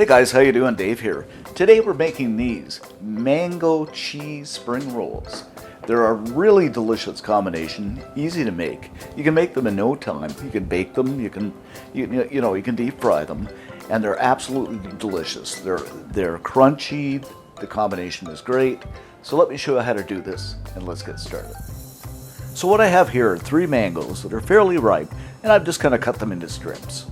Hey guys, how you doing? Dave here. Today we're making these mango cheese spring rolls. They're a really delicious combination, easy to make. You can make them in no time. You can bake them, you can deep fry them, and they're absolutely delicious. They're crunchy. The combination is great. So let me show you how to do this, and let's get started. So what I have here are 3 mangoes that are fairly ripe, and I've just kind of cut them into strips.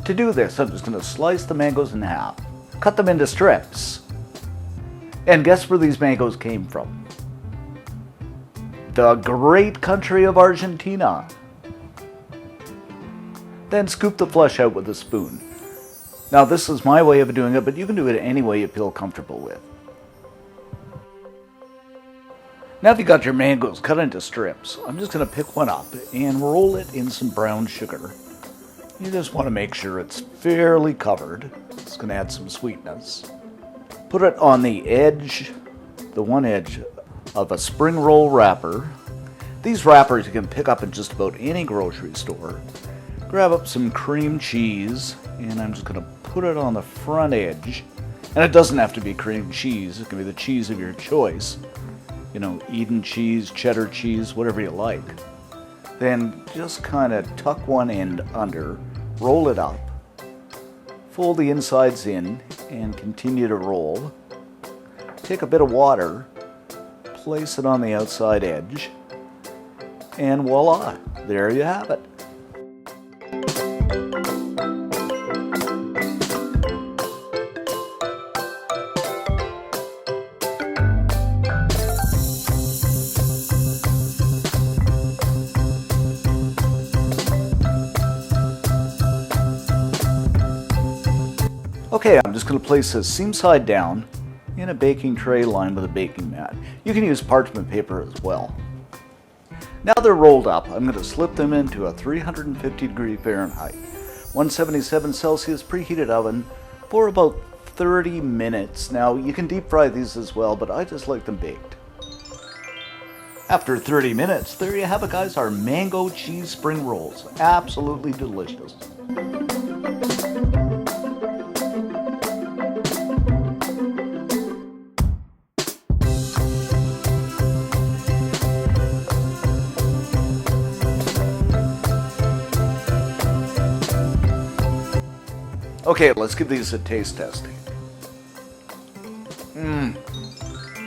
To do this, I'm just going to slice the mangoes in half, cut them into strips. And guess where these mangoes came from? The great country of Argentina. Then scoop the flesh out with a spoon. Now this is my way of doing it, but you can do it any way you feel comfortable with. Now if you got your mangoes cut into strips, I'm just going to pick one up and roll it in some brown sugar. You just want to make sure it's fairly covered. It's going to add some sweetness. Put it on the edge, the one edge of a spring roll wrapper. These wrappers you can pick up in just about any grocery store. Grab up some cream cheese, and I'm just going to put it on the front edge. And it doesn't have to be cream cheese. It can be the cheese of your choice. You know, Eden cheese, cheddar cheese, whatever you like. Then just kind of tuck one end under, roll it up, fold the insides in, and continue to roll. Take a bit of water, place it on the outside edge, and voila, there you have it. Okay, I'm just going to place this seam side down in a baking tray lined with a baking mat. You can use parchment paper as well. Now they're rolled up, I'm going to slip them into a 350 degree Fahrenheit, 177 Celsius preheated oven for about 30 minutes. Now you can deep fry these as well, but I just like them baked. After 30 minutes, there you have it guys, our mango cheese spring rolls. Absolutely delicious. Okay, let's give these a taste test.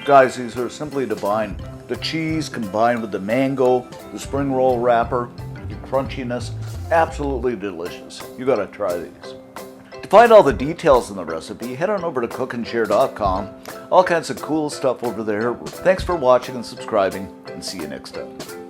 Guys, these are simply divine. The cheese combined with the mango, the spring roll wrapper, the crunchiness, absolutely delicious. You gotta try these. To find all the details in the recipe, head on over to cookandshare.com. All kinds of cool stuff over there. Thanks for watching and subscribing, and see you next time.